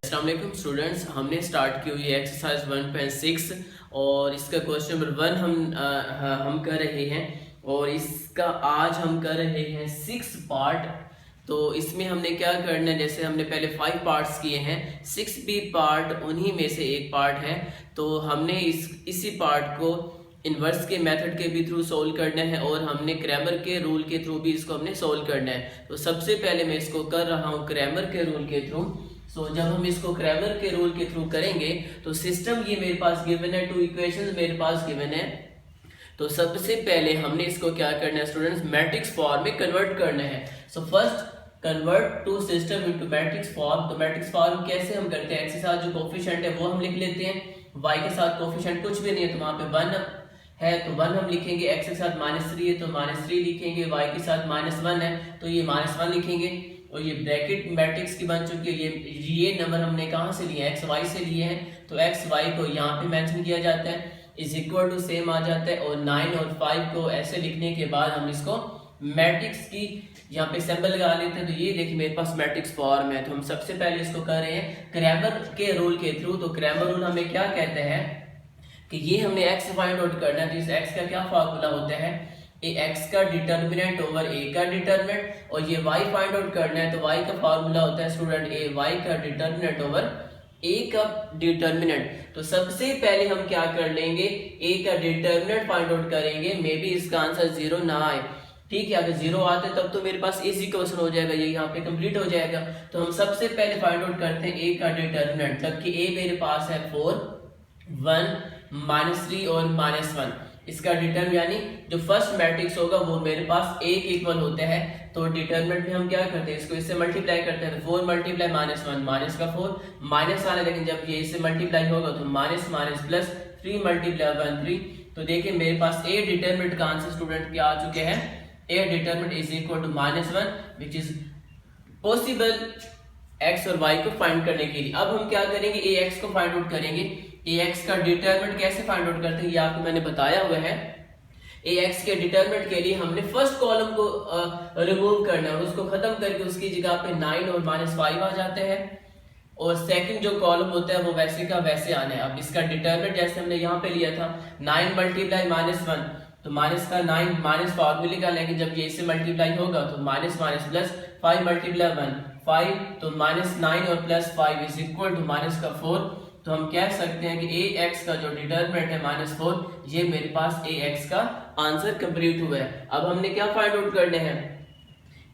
अस्सलाम वालेकुम स्टूडेंट्स, हमने स्टार्ट की हुई है एक्सरसाइज 1.6 और इसका क्वेश्चन नंबर 1 हम कर रहे हैं और इसका आज हम कर रहे हैं 6 पार्ट। तो इसमें हमने क्या करना है, जैसे हमने पहले 5 पार्ट्स किए हैं, 6 भी पार्ट उन्हीं में से एक पार्ट है। तो हमने इसी पार्ट को इन्वर्स के मेथड के भी थ्रू सोल्व करना है और हमने क्रैमर के रूल के थ्रू भी इसको हमने सोल्व करना है। तो सबसे पहले मैं इसको कर रहा हूँ क्रैमर के रूल के थ्रू। जब हम इसको क्रैमर के रूल के थ्रू करेंगे तो सिस्टम ये मेरे पास गिवन है, 2 इक्वेशंस मेरे पास गिवन है। तो सबसे पहले हमने इसको क्या करना है स्टूडेंट्स, मैट्रिक्स फॉर्म में कन्वर्ट करना है। First convert to system into matrix form. तो मैट्रिक्स फॉर्म कैसे हम करते हैं, एक्स के साथ जो कोफिशिएंट है वो हम लिख लेते हैं, वाई के साथ कोफिशिएंट कुछ भी नहीं है तो वहां पे 1 है तो 1 हम लिखेंगे, एक्स के साथ -3 है तो -3 लिखेंगे, वाई के साथ -1 है तो ये -1 लिखेंगे। और ये ब्रैकेट मैट्रिक्स की बन चुकी है। ये नंबर हमने कहाँ से लिए हैं, एक्स वाई से लिए हैं, तो एक्स वाई को यहाँ पे मेंशन किया जाता है, इज इक्वल टू सेम आ जाता है। और 9 और 5 को ऐसे लिखने के बाद हम इसको मैट्रिक्स की यहाँ पे सिंबल लगा लेते हैं। तो ये देखिए मेरे पास मैट्रिक्स फॉर्म है। तो हम सबसे पहले इसको कर रहे हैं क्रैमर के रूल के थ्रू। तो क्रैमर रूल हमें क्या कहते हैं कि ये हमने एक्स फाइंड आउट करना है। तो इस एक्स का क्या फार्मूला होता है, ए एक्स का डिटर्मिनेंट ओवर ए का डिटर्मिनेंट, और ये वाई फाइंड आउट करना है तो वाई का फार्मूला होता है स्टूडेंट ए वाई का डिटर्मिनेंट ओवर ए का डिटर्मिनेंट। तो सबसे पहले हम क्या कर लेंगे, ए का डिटर्मिनेंट फाइंड आउट करेंगे। मे बी इसका आंसर 0 ना आए, ठीक है। अगर 0 आते तब तो मेरे पास इजी क्वेश्चन हो जाएगा, ये यहाँ पे कंप्लीट हो जाएगा। तो हम सबसे पहले फाइंड आउट करते हैं ए का डिटर्मिनेंट। जबकि ए मेरे पास है 4, 1, -3 और -1। इसका डिटर्मिनेंट यानी जो फर्स्ट मैट्रिक्स होगा वो मेरे पास ए के इक्वल होते हैं। तो डिटर्मिनेंट में हम क्या करते हैं, इसको इससे मल्टीप्लाई करते हैं। 4 मल्टीप्लाई -1 माइनस का 4 माइनस आना, लेकिन जब ये इससे मल्टीप्लाई होगा तो माइनस माइनस प्लस 3 मल्टीप्लाई 1 3। तो देखिए मेरे पास ए डिटर्मिनेंट का आंसर स्टूडेंट क्या आ चुके हैं, A determinant is equal to -1 which is possible X और वाई को फाइंड करने के लिए। अब हम क्या करेंगे, ए एक्स को फाइंड आउट करेंगे। ए एक्स का डिटरमिनेंट कैसे फाइंड आउट करते हैं ये आपको मैंने बताया हुआ है। ए एक्स के डिटरमिनेंट के लिए हमने फर्स्ट कॉलम को रिमूव करना है और उसको खत्म करके उसकी जगह पे 9 और -5 आ जाते हैं, और सेकंड जो कॉलम होता है वो वैसे का वैसे आना है। अब इसका डिटरमिनेंट जैसे हमने यहाँ पे लिया था 9 मल्टीप्लाई -1 तो माइनस का 9 माइनस फार्मूले का, लेकिन जब ये इससे मल्टीप्लाई होगा तो माइनस माइनस प्लस 5 मल्टीप्लाई 1 5, तो -9 और +5 इज इक्वल टू -4। तो हम कह सकते हैं कि ए एक्स का जो डिटरमिनेंट है -4, ये मेरे पास ए एक्स का आंसर कंप्लीट हुआ है। अब हमने क्या फाइंड आउट करने हैं,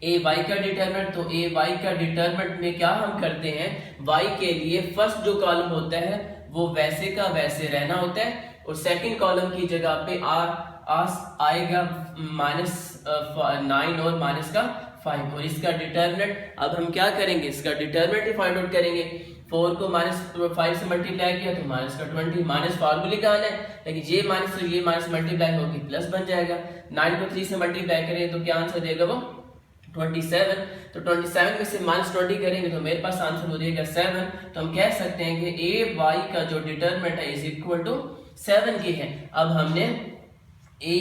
ए वाई का डिटरमिनेंट। तो ए वाई का डिटरमिनेंट में क्या हम करते हैं, वाई के लिए फर्स्ट जो कॉलम होता है वो वैसे का वैसे रहना होता है, और सेकंड कॉलम की जगह पे आएगा -9 और -5। और इसका डिटरमिनेंट अब हम क्या करेंगे, इसका डिटरमिनेंट ही फाइंड आउट करेंगे। 4 को -5 से मल्टीप्लाई किया तो -20 माइनस फार्मूले का आना है, लेकिन ये माइनस तो ये माइनस मल्टीप्लाई होकर प्लस बन जाएगा। 9 को 3 से मल्टीप्लाई करें तो क्या आंसर देगा वो 27। तो 27 में से -20 करेंगे तो मेरे पास आंसर हो जाएगा 7। तो हम कह सकते हैं कि ए वाई का जो डिटरमिनेंट है इज इक्वल टू 7 के है। अब हमने ए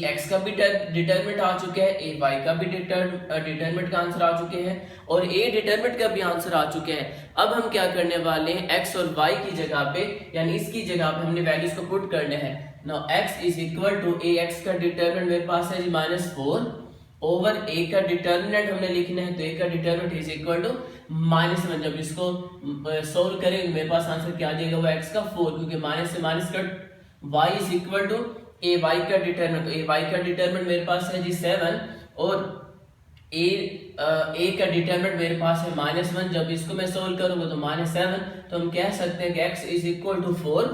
एक्स का भी डिटरमिनेंट आ चुका है, ए वाई का भी डिटरमिनेंट का आंसर आ चुके हैं, और ए डिटरमिनेंट का भी आंसर आ चुके हैं। अब हम क्या करने वाले हैं, एक्स और वाई की जगह पे यानी इसकी जगह पे हमने वैल्यूज को पुट करने हैं। Now X is equal to A X का डिटरमिनेंट मेरे पास है जी -4 ओवर ए का डिटरमिनेंट हमने लिखना है, तो ए का डिटरमिनेंट इज इक्वल टू -1। जब इसको सोल्व करेंगे मेरे पास आंसर क्या आ जाएगा, वो एक्स का 4, क्योंकि माइनस से minus cut Y is equal to A Y का डिटरमिनेंट। तो ए वाई का डिटरमिनेंट मेरे पास है जी 7, और ए का डिटरमिनेंट मेरे पास है -1। जब इसको मैं सोल्व करूंगा तो -7। तो हम कह सकते हैं कि x इज इक्वल टू 4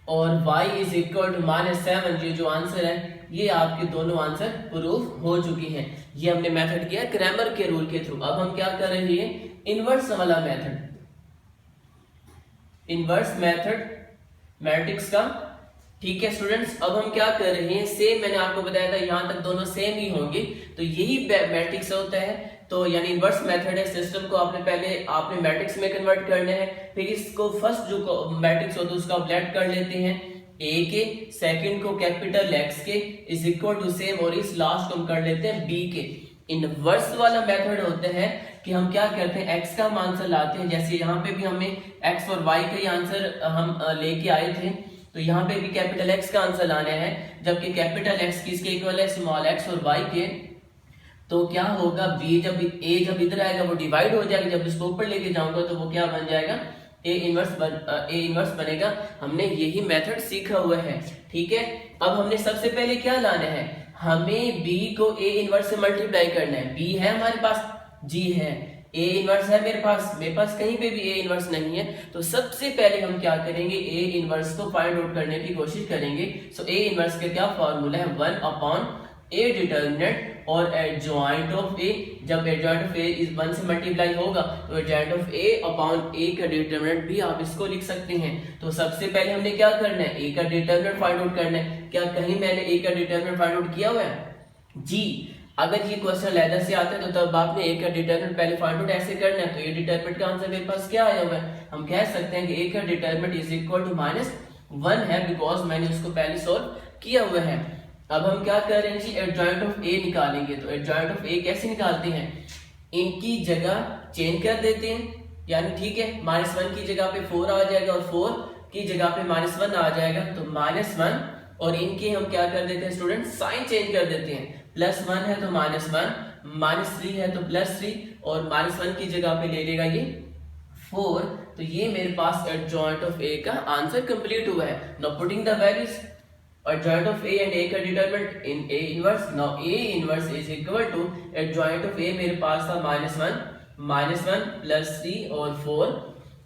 और y इज इक्वल टू -7। ये जो आंसर है ये आपके दोनों आंसर प्रूफ हो चुकी हैं। ये हमने मेथड किया क्रैमर के रूल के थ्रू। अब हम क्या कर रहे हैं, इनवर्स वाला मेथड, इनवर्स मेथड मैट्रिक्स का, ठीक है स्टूडेंट्स। अब हम क्या कर रहे हैं, सेम मैंने आपको बताया था यहाँ तक दोनों सेम ही होंगे, तो यही मैट्रिक्स होता है। तो यानी इनवर्स मेथड है, सिस्टम को आपने मैट्रिक्स में कन्वर्ट करना है, फिर इसको फर्स्ट जो मैट्रिक्स होता है उसका आप लेट कर लेते हैं ए के, सेकंड को कैपिटल एक्स के इज इक्वल टू सेम, और इस लास्ट को हम कर लेते हैं बी के। इनवर्स वाला मेथड होता है कि हम क्या करते हैं, x का हम आंसर लाते हैं। जैसे यहाँ पे भी हमें x और y का ही आंसर हम लेके आए थे, तो यहाँ पे भी कैपिटल X का आंसर लाना है, जबकि कैपिटल X किसके इक्वल है, स्मॉल x और y के। तो क्या होगा, b जब a जब इधर आएगा वो डिवाइड हो जाएगा, जब इसको ऊपर लेके जाऊंगा तो वो क्या बन जाएगा, a इनवर्स बनेगा। हमने यही मेथड सीखा हुआ है, ठीक है। अब हमने सबसे पहले क्या लाना है, हमें b को a इनवर्स से मल्टीप्लाई करना है। b है हमारे पास, g है, a इनवर्स है मेरे पास कहीं पे भी a इनवर्स नहीं है। तो सबसे पहले हम क्या करेंगे, a इनवर्स को फाइंड आउट करने की कोशिश करेंगे। सो a इनवर्स का क्या फॉर्मूला है, 1 a डिटर्मिनेंट और एडजॉइंट ऑफ a। जब एडजॉइंट ऑफ a इस 1 से मल्टीप्लाई होगा तो adjoint of a upon a का डिटर्मिनेंट भी आप इसको लिख सकते हैं। तो सबसे पहले हमने क्या करना है, a का डिटर्मिनेंट फाइंड आउट करना है। क्या कहीं मैंने a का डिटर्मिनेंट फाइंड आउट किया हुआ है जी? अगर ये क्वेश्चन लेदर से आता है तो तब आपने a का डिटरमिनेंट पहले फाइंड आउट ऐसे करना है। तो ये डिटरमिनेंट का आंसर मेरे पास क्या आया हुआ है, हम कह सकते हैं कि a का डिटरमिनेंट इज इक्वल टू -1 है, बिकॉज मैंने उसको पहले सॉल्व किया हुआ है। अब हम क्या कर रहे हैं जी, एडजॉइंट ऑफ a निकालेंगे। तो एडजॉइंट ऑफ a कैसे निकालते हैं, इनकी जगह चेंज कर देते हैं, यानी ठीक है, -1 की जगह पे 4 आ जाएगा और 4 की जगह पे -1 आ जाएगा। तो -1 और इनके हम क्या कर देते हैं स्टूडेंट, साइन चेंज कर देते हैं। +1 है तो -1, -3 है तो +3 और -1 की जगह पे ले लेगा ये 4। तो ये मेरे पास एडजॉइंट ऑफ a का आंसर कंप्लीट हुआ है। Now putting the values, adjoint of a and a का determinant in a inverse, now a inverse is equal to adjoint of a मेरे पास था -1 +3 और 4,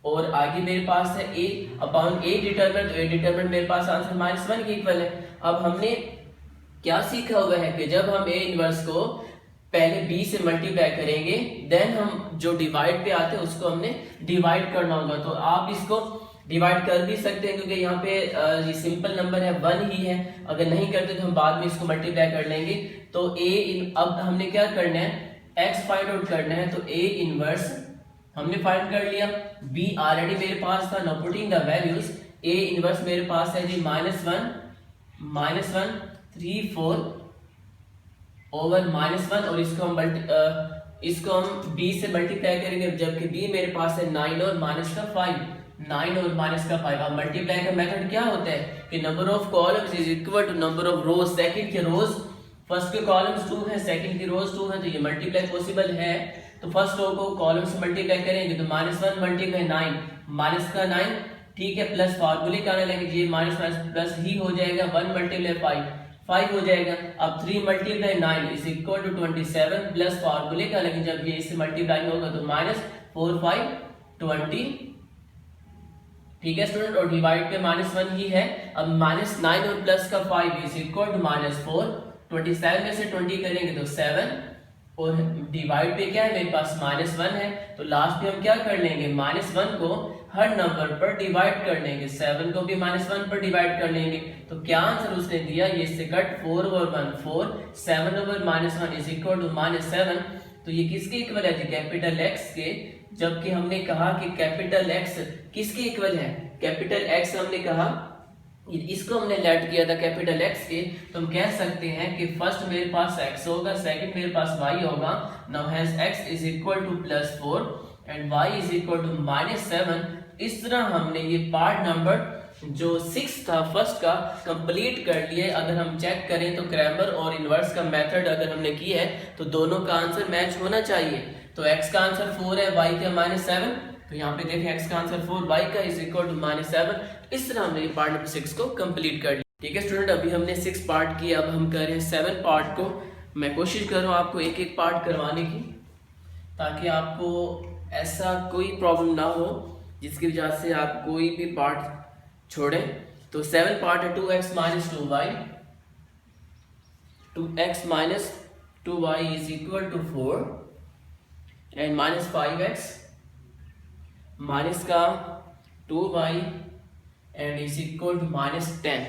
और आगे मेरे पास है a अपॉन a डिटरमिनेंट। तो a डिटरमिनेंट मेरे पास आंसर -1 के इक्वल है। अब हमने क्या सीखा हुआ है कि जब हम a इनवर्स को पहले b से मल्टीप्लाई करेंगे, देन हम जो डिवाइड पे आते हैं उसको हमने डिवाइड करना होगा। तो आप इसको डिवाइड कर भी सकते हैं, क्योंकि यहाँ पे ये सिंपल नंबर है, 1 ही है। अगर नहीं करते तो हम बाद में इसको मल्टीप्लाई कर लेंगे। तो अब हमने क्या करना है, x फाइंड आउट करना है। तो a इनवर्स हमने फाइंड कर लिया, b ऑलरेडी मेरे पास था। Now putting the values, a inverse मेरे पास है जी -1 3 4 ओवर -1, और इसको हम b से मल्टीप्लाई करेंगे, जबकि b मेरे पास है 9 और -9 और -5। अब मल्टीप्लाई का मेथड क्या होता है कि number of columns is equal to number of rows. Second के रोज, फर्स्ट के कॉलम्स 2 है, सेकंड की रोज 2 है, तो ये मल्टीप्लाई पॉसिबल है। तो फर्स्ट रो को कॉलम से मल्टीप्लाई करेंगे तो -1 × 9 -9, ठीक है, प्लस फार्मूले का आने लगे, ये प्लस ही हो जाएगा, 1 × 5 हो जाएगा। अब 3 × 9 इज इक्वल टू 27, प्लस फार्मूले का लगे, जब ये इससे मल्टीप्लाई होगा तो -4 5 20, ठीक है स्टूडेंट, और डिवाइड पे -1 ही है। अब -9 और प्लस का 5 इज इक्वल टू -4, 27 में से 20 करेंगे तो 7, और डिवाइड पे क्या है मेरे पास -1 है। तो लास्ट में हम क्या कर लेंगे, -1 को हर नंबर पर डिवाइड कर लेंगे, 7 को भी -1 पर डिवाइड कर लेंगे। तो क्या आंसर उसने दिया, ये से cut 4 over 1 4, 7 over -1 is equal to -7। तो ये किसके इक्वल है जी, कैपिटल X के। जबकि हमने कहा कि कैपिटल X किसके इक्वल है, कैपिटल X हमने कहा, इसको हमने लेट किया था कैपिटल X के। तो हम कह सकते हैं कि फर्स्ट मेरे पास x होगा, सेकंड मेरे पास y होगा। Now has x is equal to +4 and y is equal to -7। इस तरह हमने ये पार्ट नंबर जो 6 था फर्स्ट का कंप्लीट कर लिए। अगर हम चेक करें तो क्रैमर और इनवर्स का मेथड अगर हमने किया है तो दोनों का आंसर मैच होना चाहिए। तो x का आंसर 4 है, y का -7, तो यहाँ पे देखें x का आंसर 4, y का इज इक्वल टू -7। इस तरह हमने पार्ट नंबर 6 को कंप्लीट कर लिया। ठीक है स्टूडेंट, अभी हमने 6 पार्ट किए, अब हम कर रहे हैं 7 पार्ट को। मैं कोशिश कर रहा हूँ आपको एक एक पार्ट करवाने की, ताकि आपको ऐसा कोई प्रॉब्लम ना हो जिसकी वजह से आप कोई भी पार्ट छोड़ें। तो 7 पार्ट है 2x - 2y, 2x - 2y is equal to 4 and -5x minus का 2y and is equal to -10।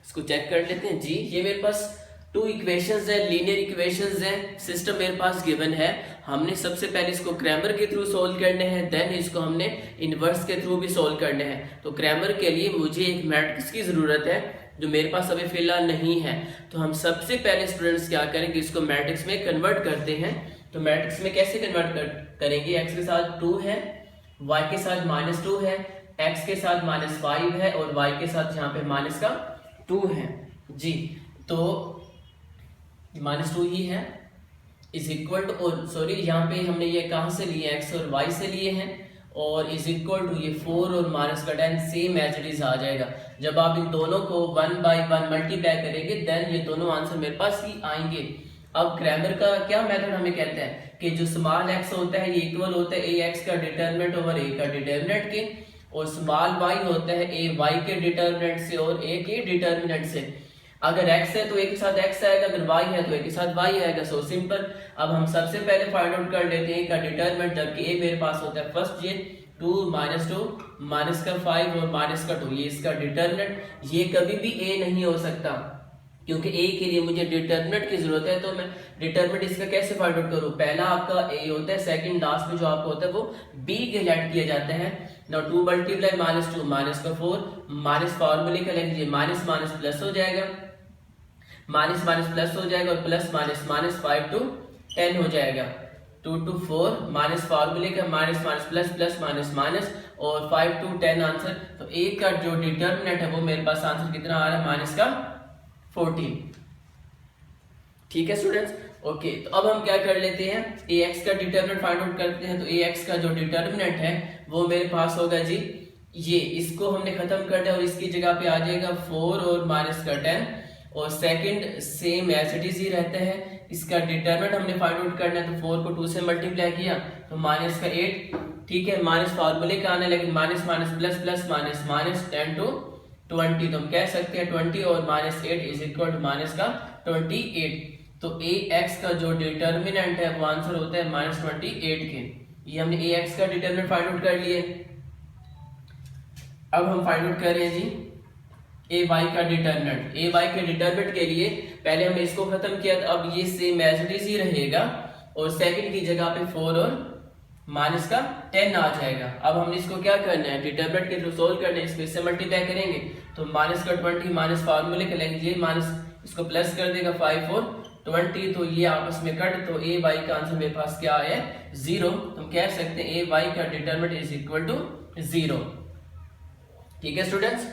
इसको चेक कर लेते हैं जी। ये मेरे पास 2 इक्वेशंस है, लीनियर इक्वेशंस है, सिस्टम मेरे पास गिवन है। हमने सबसे पहले इसको क्रैमर के थ्रू सॉल्व करने हैं, देन इसको हमने इनवर्स के थ्रू भी सॉल्व करने हैं। तो क्रैमर के लिए मुझे एक मैट्रिक्स की ज़रूरत है, जो मेरे पास अभी फिलहाल नहीं है। तो हम सबसे पहले स्टूडेंट्स क्या करेंगे, इसको मैट्रिक्स में कन्वर्ट करते हैं। तो मैट्रिक्स में कैसे कन्वर्ट करेंगे, x के साथ 2 है, y के साथ -2 है, x के साथ -5 है और y के साथ यहाँ पे माइनस का 2 है जी। तो -2 ही है इज इक्वल टू, और सॉरी यहाँ पे हमने ये कहाँ से लिए, x और y से लिए हैं, और इज इक्वल टू ये 4 और माइनस का 10 सेम एज इट इज आ जाएगा। जब आप इन दोनों को 1 बाई 1 मल्टीप्लाई करेंगे देन ये दोनों आंसर मेरे पास ही आएंगे। अब क्रैमर का क्या मेथड हमें कहता है कि जो स्मॉल x होता है ये इक्वल होता है ax का डिटरमिनेंट ओवर a का डिटरमिनेंट के, और स्मॉल y होता है a y के डिटरमिनेंट से और a के डिटरमिनेंट से। अगर x है तो a के साथ x आएगा, अगर y है तो a के साथ y आएगा। So simple. अब हम सबसे पहले फाइंड आउट कर लेते हैं का डिटरमिनेंट, जबकि a मेरे पास होता है फर्स्ट ये 2 -2 माइनस का 5 और माइनस का 2, ये इसका डिटरमिनेंट। ये कभी भी a नहीं हो सकता क्योंकि a के लिए मुझे डिटरमिनेंट की जरूरत है। तो मैं डिटरमिनेंट इसका कैसे फाइंड आउट करूं, पहला आपका a होता है, सेकंड लास्ट में जो आपका होता है वो b के ऐड किया जाता है। नाउ 2 मल्टीप्लाई -2 माइनस का 4, माइनस फार्मूले का लेंगे माइनस माइनस प्लस हो जाएगा, माइनस माइनस प्लस हो जाएगा और प्लस माइनस माइनस 5 to 10 हो जाएगा। 2 to 4 माइनस फार्मूले का minus minus plus plus minus minus और 5 to 10 आंसर। तो a का जो डिटरमिनेंट है वो मेरे पास आंसर कितना आ रहा है, माइनस का 14। ठीक है स्टूडेंट्स, ओके। तो अब हम क्या कर लेते हैं, ax का डिटरमिनेंट फाइंड आउट करते हैं। तो ax का जो डिटरमिनेंट है वो मेरे पास होगा जी, ये इसको हमने खत्म कर दिया और इसकी जगह पे आ जाएगा 4 और माइनस का 10, और second same as it is ही रहता है। इसका डिटरमिनेंट हमने फाइंड आउट करना है, तो 4 को 2 से मल्टीप्लाई किया तो माइनस का 8, ठीक है। माइनस फार्मूले का आना है, लेकिन minus minus plus plus minus minus 10 to 20, तो हम कह सकते हैं 20 और -8 इज इक्वल टू माइनस का 28। तो ax का जो डिटरमिनेंट है वो आंसर होता है -28 के। ये हमने ax का डिटरमिनेंट फाइंड आउट कर लिए। अब हम फाइंड आउट कर रहे हैं जी ay का डिटरमिनेंट। ay के डिटरमिनेंट के लिए पहले हमने इसको खत्म किया, तो अब ये सेम एज इट इज ही रहेगा और सेकंड की जगह पे 4 और माइनस का 10 आ जाएगा। अब हमने इसको क्या करना है, डिटरमिनेंट के थ्रू सोल्व करना है, इसको इससे मल्टीप्लाई करेंगे तो माइनस का 20 माइनस फार्मूले का लेंगे, माइनस इसको प्लस कर देगा 5 और 20, तो ये आपस में कट, तो ए वाई का आंसर मेरे पास क्या है 0। हम कह सकते हैं ए वाई का डिटरमिनेंट इज इक्वल टू 0। ठीक है स्टूडेंट्स,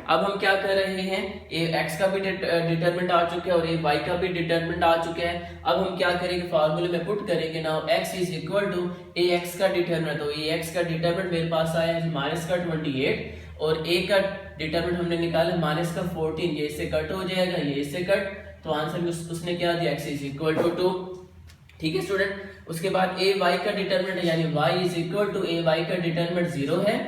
अब हम क्या कर रहे हैं, ए एक्स का भी डिटरमिनेंट आ चुका है और ए वाई का भी डिटरमिनेंट आ चुका है। अब हम क्या करेंगे, फार्मूले में पुट करेंगे। Now X is equal to A X का डिटरमिनेंट, तो ए एक्स का डिटरमिनेंट मेरे पास आया है माइनस का 28 और ए का डिटरमिनेंट हमने निकाला माइनस का 14। ये इससे कट हो जाएगा, ये इससे कट, तो आंसर में उसने क्या दिया, एक्स इज इक्वल टू 2। ठीक है स्टूडेंट, उसके बाद ए वाई का डिटरमिनेंट यानी Y is equal to A Y का डिटरमिनेंट 0 है,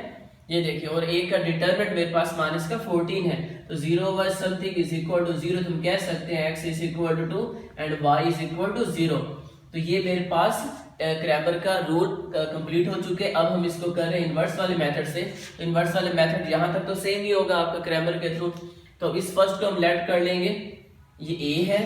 ये देखिए, और a का डिटरमिनेंट मेरे पास माइनस का 14 है, तो 0 over something is equal to 0, तो हम कह सकते हैं x is equal to 2 and y is equal to 0। तो ये मेरे पास क्रैमर का रूल कंप्लीट हो चुके हैं। अब हम इसको कर रहे हैं इन्वर्स वाले मेथड से। तो इन्वर्स वाले मेथड यहाँ तक तो सेम ही होगा आपका क्रैमर के थ्रू। तो इस फर्स्ट को हम लेट कर लेंगे, ये a है,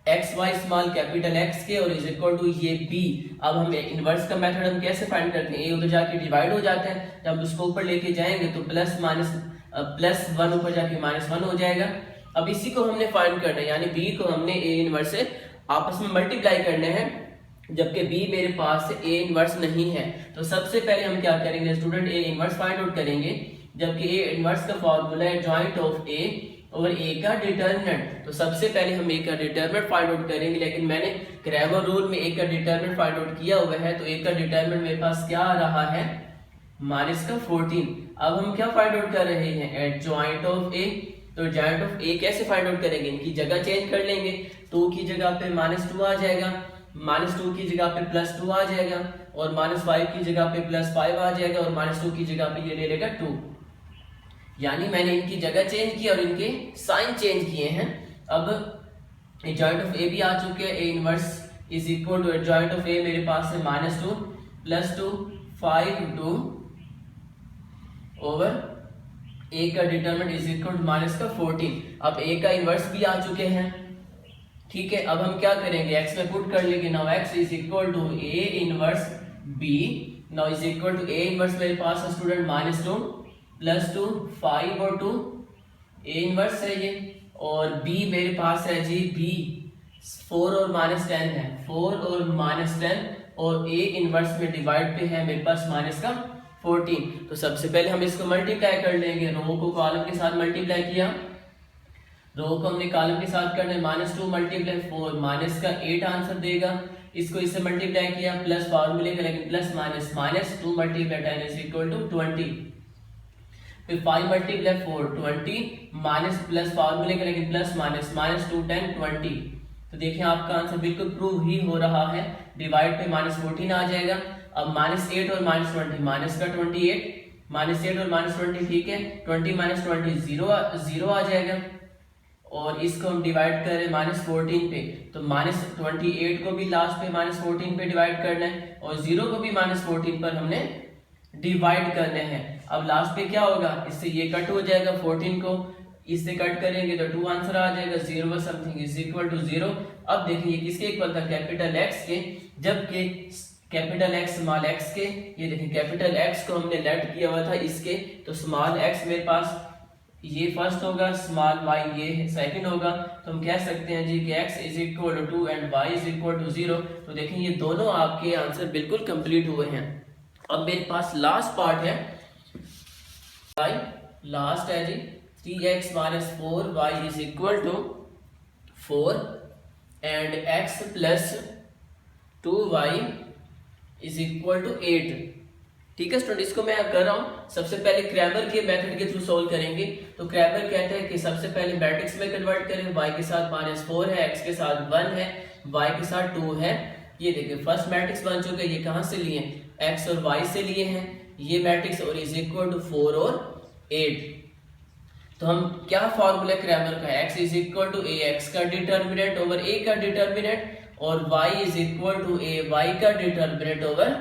X Y small capital X के और इज इक्वल टू ये बी। अब हम इनवर्स का मेथड हम कैसे फाइंड करते हैं, ए उधर जाके डिवाइड हो जाता है, जब उसको ऊपर लेके जाएंगे तो प्लस 1 ऊपर जाके -1 हो जाएगा। अब इसी को हमने फाइंड करना है, यानी बी को हमने ए इनवर्स से आपस में मल्टीप्लाई करना है, जबकि बी मेरे पास ए इनवर्स नहीं है। तो सबसे पहले हम क्या करेंगे student, A inverse find out करेंगे, जबकि ए इनवर्स का फॉर्मूला है जॉइंट ऑफ ए और ए का डिटरमिनेंट। तो सबसे पहले हम ए का डिटरमिनेंट फाइंड आउट करेंगे, लेकिन मैंने क्रैमर रूल में ए का डिटरमिनेंट फाइंड आउट किया हुआ है, तो ए का डिटरमिनेंट मेरे पास क्या आ रहा है, माइनस का 14। अब हम क्या फाइंड आउट कर रहे हैं, एट जॉइंट ऑफ ए। तो जॉइंट ऑफ ए कैसे फाइंड आउट करेंगे, इनकी जगह चेंज कर लेंगे, 2 की जगह पे -2 आ जाएगा, -2 की जगह पे +2 आ जाएगा और -5 की जगह पे +5 आ जाएगा और -2 की जगह पे ये ले लेगा 2। यानी मैंने इनकी जगह चेंज की और इनके साइन चेंज किए हैं। अब जॉइंट ऑफ ए भी आ चुके हैं, A inverse is equal to joint of A मेरे पास है -2 +2 5 2 ओवर ए का determinant is equal to minus का 14। अब ए का इनवर्स भी आ चुके हैं। ठीक है, अब हम क्या करेंगे, एक्स में पुट कर लेंगे। Now X is equal to A inverse B, now is equal to A inverse मेरे पास है स्टूडेंट -2 +2 5 और 2 ए इनवर्स है ये, और बी मेरे पास है जी बी 4 और -10 है, 4 और -10, और ए इनवर्स में डिवाइड पे है मेरे पास माइनस का 14। तो सबसे पहले हम इसको मल्टीप्लाई कर लेंगे, रो को कॉलम के साथ मल्टीप्लाई किया, रो को हमने कॉलम के साथ करना है, -2 × 4 माइनस का 8 आंसर देगा। इसको इससे मल्टीप्लाई किया प्लस फार्मूले का, लेकिन प्लस माइनस, -2 × 10 = 20, फिर 5 × 4 20, माइनस प्लस फार्मूले का, लेकिन प्लस माइनस, -2 10 20। तो देखिए आपका आंसर बिल्कुल प्रूव ही हो रहा है, डिवाइड पे -14 आ जाएगा। अब -8 और -20, माइनस का 28, -8 और -20 ठीक है, 20 - 20 0 आ जाएगा, और इसको हम डिवाइड कर रहे हैं -14 पे, तो -28 को भी लास्ट पे -14 पे डिवाइड करना है, और 0 को भी -14 पर हमने डिवाइड करने हैं। अब लास्ट पे क्या होगा, इससे ये कट हो जाएगा, 14 को इससे कट करेंगे तो 2 आंसर आ जाएगा, 0 समथिंग = 0। अब देखिए ये किसके इक्वल था, कैपिटल एक्स के, जबकि कैपिटल एक्स स्मॉल एक्स के, ये देखिए कैपिटल एक्स को हमने लेट किया हुआ था इसके, तो स्मॉल एक्स मेरे पास ये फर्स्ट होगा, स्मॉल वाई ये सेकंड होगा, तो हम कह सकते हैं जी कि x = 2 एंड y = 0। तो देखें ये दोनों आपके आंसर बिल्कुल कंप्लीट हुए हैं। अब मेरे पास लास्ट पार्ट है, लास्ट है जी 3x - 4y = 4 and x + 2y = 8। ठीक है स्टूडेंट, इसको मैं कर रहा हूँ, सबसे पहले क्रैमर के मेथड के थ्रू सॉल्व करेंगे। तो क्रैमर कहते हैं कि सबसे पहले मैट्रिक्स में कन्वर्ट करें, y के साथ -4 है, x के साथ 1 है, y के साथ 2 है। ये देखिए फर्स्ट मैट्रिक्स बन चुका है, ये कहाँ से लिए, x और y से लिए हैं ये मैट्रिक्स, और = 4 और 8। तो हम क्या फॉर्मूला क्रैमर का, x = a, x का डिटर्मिनेंट ओवर a का डिटर्मिनेंट, और y = a, y का डिटर्मिनेंट ओवर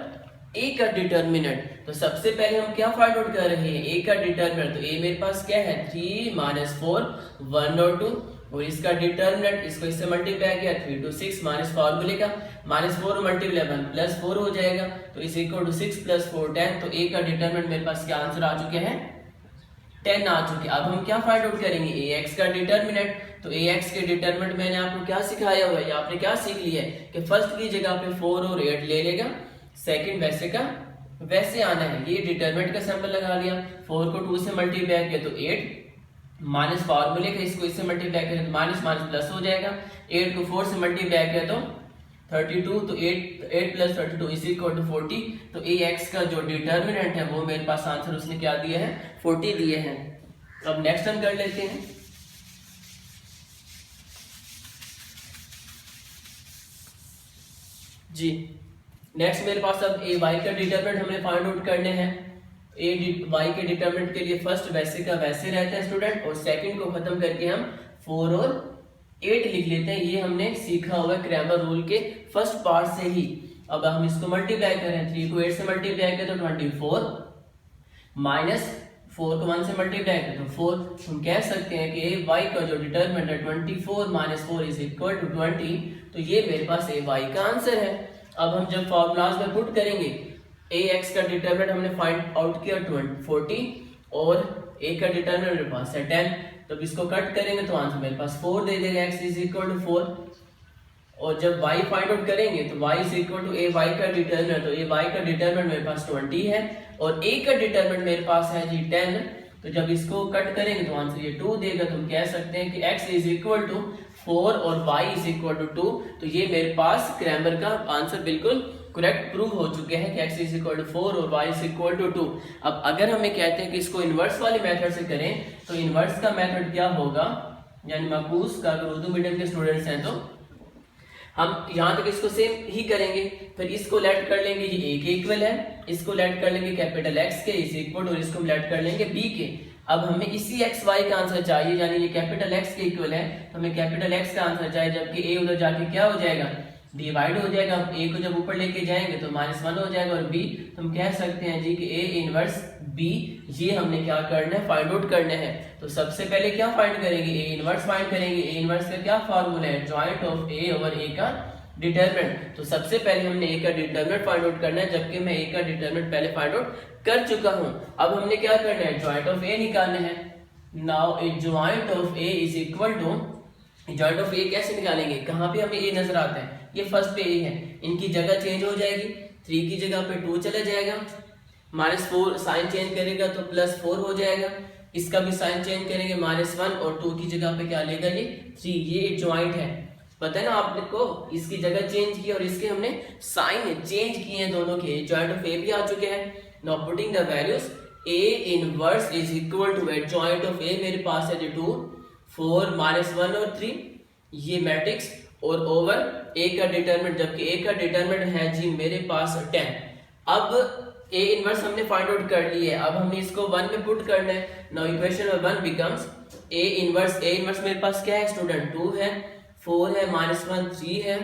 a का डिटर्मिनेंट। तो सबसे पहले हम क्या फाइंड आउट कर रहे हैं, a का डिटर्मिनेंट, तो a मेरे पास क्या है 3 - 4 1 और 2, और इसका डिटर्मिनेंट, इसको इससे मल्टीप्लाई किया 3 to 6 माइनस फार्मूले का, -4 × 1 +4 हो जाएगा, तो इज इक्वल टू 6 + 4 10। तो a का डिटर्मिनेंट मेरे पास क्या आंसर आ चुके हैं, 10 आ चुके। अब हम क्या फाइंड आउट करेंगे, ax का डिटर्मिनेंट। तो ax के डिटर्मिनेंट मैंने आपको क्या सिखाया हुआ है, आपने क्या सीख लिया है कि फर्स्ट की जगह पे 4 और 8 ले लेगा, सेकंड वैसे का वैसे आना है। ये डिटरमिनेंट का सिंबल लगा लिया, 4 को 2 से मल्टीप्लाई किया तो 8, माइनस फार्मूले का इसको इससे मल्टीप्लाई करें तो माइनस माइनस प्लस हो जाएगा, 8 को 4 से मल्टीप्लाई किया तो 32, तो 8 + 32 = 40। तो ax का जो डिटरमिनेंट है वो मेरे पास आंसर उसने क्या दिया है, 40 दिए हैं। अब नेक्स्ट हम कर लेते हैं। जी नेक्स्ट मेरे पास अब ए वाई का डिटरमिनेंट हमने फाइंड आउट करने हैं। ए वाई के डिटरमिनेंट के लिए फर्स्ट वैसे का वैसे रहता है स्टूडेंट, और सेकंड को खत्म करके हम 4 और 8 लिख लेते हैं। ये हमने सीखा हुआ क्रैमर रूल के फर्स्ट पार्ट से ही। अब हम इसको मल्टीप्लाई करें, 3 को 8 से मल्टीप्लाई करें तो 24, माइनस 4 को 1 से मल्टीप्लाई करें तो 4। हम कह सकते हैं कि ए वाई का जो डिटरमिनेंट है 24 - 4 = 20। तो ये मेरे पास ए वाई का आंसर है। अब हम जब फॉर्मूलाज में पुट करेंगे, ए एक्स का डिटरमिनेंट हमने फाइंड आउट किया 40 और ए का डिटरमिनेंट मेरे पास है 10। तो इसको कट करेंगे तो आंसर मेरे पास 4 दे देगा, x = 4। और जब y फाइंड आउट करेंगे तो y = a y का डिटरमिनेंट, तो a y का डिटरमिनेंट मेरे पास 20 है और a का डिटरमिनेंट मेरे पास है जी 10। तो जब इसको कट करेंगे तो आंसर ये 2 देगा। तो हम कह सकते हैं कि x = 4 और y = 2। तो ये मेरे पास क्रैमर का आंसर बिल्कुल करेक्ट प्रूव हो चुके हैं कि x = 4 और y = 2। अब अगर हमें कहते हैं कि इसको इन्वर्स वाले मेथड से करें, तो इन्वर्स का मेथड क्या होगा, यानी माकूस का, अगर उर्दू मीडियम के स्टूडेंट्स हैं तो हम यहाँ तक इसको सेम ही करेंगे। फिर इसको लेट कर लेंगे, ये a के इक्वल है, इसको लेट कर लेंगे कैपिटल X के इस इक्वल, और इसको लेट कर लेंगे b के। अब हमें इसी x y का आंसर चाहिए, यानी ये कैपिटल X के इक्वल है, तो हमें कैपिटल X का आंसर चाहिए, जबकि a उधर जाके क्या हो जाएगा, डिवाइड हो जाएगा। a को जब ऊपर लेके जाएंगे तो -1 हो जाएगा, और b तो हम कह सकते हैं जी कि a इनवर्स b, ये हमने क्या करना है, फाइंड आउट करना है। तो सबसे पहले क्या फाइंड करेंगे, a इनवर्स फाइंड करेंगे। a इनवर्स का क्या फार्मूला है, joint of a over a का डिटरमिनेंट। तो सबसे पहले हमने a का डिटरमिनेंट फाइंड आउट करना है, जबकि मैं a का डिटरमिनेंट पहले फाइंड आउट कर चुका हूं। अब हमने क्या करना है, जॉइंट ऑफ a निकालना है। Now A joint of A is equal to, joint of A कैसे निकालेंगे, कहाँ पे हमें ए नजर आता है, ये फर्स्ट पे ए है, इनकी जगह चेंज हो जाएगी, 3 की जगह पे 2 चला जाएगा, -4 साइन चेंज करेगा तो +4 हो जाएगा, इसका भी साइन चेंज करेंगे -1 और 2 की जगह पे क्या लेगा ये 3, ये जॉइंट है, पता है ना आपने को, इसकी जगह चेंज की और इसके हमने साइन चेंज किए हैं दोनों के, जॉइंट ऑफ ए भी आ चुके हैं। Now putting the values, A inverse is equal to joint of A मेरे पास है 2, 4, -1 और 3, ये मैट्रिक्स और ओवर ए का डिटरमिनेंट, जबकि ए का डिटरमिनेंट है जी मेरे पास 10। अब ए इनवर्स हमने फाइंड आउट कर ली है, अब हमें इसको 1 में पुट करना है। नाउ इक्वेशन में 1 बिकम्स ए इनवर्स मेरे पास क्या है स्टूडेंट, 2 है, 4 है, -1 3 है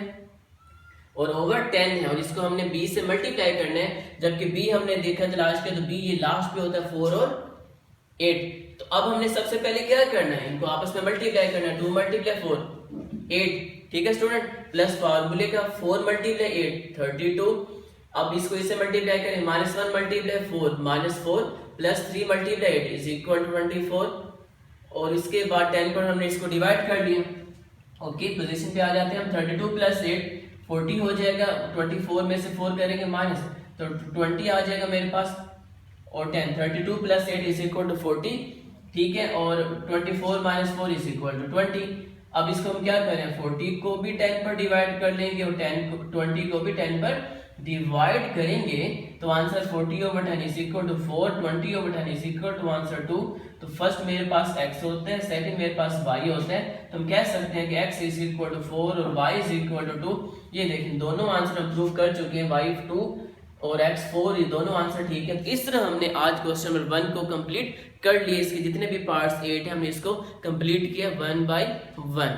और ओवर 10 है, और इसको हमने b से मल्टीप्लाई करना है, जबकि b हमने देखा था लास्ट के, तो b ये लास्ट पे होता है 4 और 8। तो अब हमने सबसे पहले क्या करना है, इनको आपस में मल्टीप्लाई करना है, 2 × 4 8, ठीक है स्टूडेंट, प्लस फार्मूले का 4 × 8 32। अब इसको इससे मल्टीप्लाई करें, -1 × 4 -4 प्लस 3 × 8 इज इक्वल टू 24, और इसके बाद 10 पर हमने इसको डिवाइड कर दिया। ओके, पोजीशन पे आ जाते हैं हम, 32 + 8 40 हो जाएगा, 24 में से 4 करेंगे माइनस तो 20 आ जाएगा मेरे पास, और 10 32 + 8 इज इक्वल टू 40, ठीक है, और 24 - 4 इज इक्वल टू 20। अब इसको हम क्या करें, 40 को भी 10 पर डिवाइड कर लेंगे और 20 को भी 10 पर डिवाइड करेंगे, तो answer 40/10 is equal to 4, 20/10 is equal to answer 2। तो फर्स्ट मेरे पास x होता है, सेकंड मेरे पास y होता है, तो हम कह सकते हैं कि x इज इक्वल टू 4 और y इज इक्वल टू 2। ये देखें दोनों आंसर हम प्रूव कर चुके हैं, y 2 और x 4, ये दोनों आंसर ठीक है। इस तरह हमने आज क्वेश्चन नंबर 1 को कंप्लीट कर लिए, इसके जितने भी पार्ट्स 8 है हमने इसको कंप्लीट किया 1 by 1।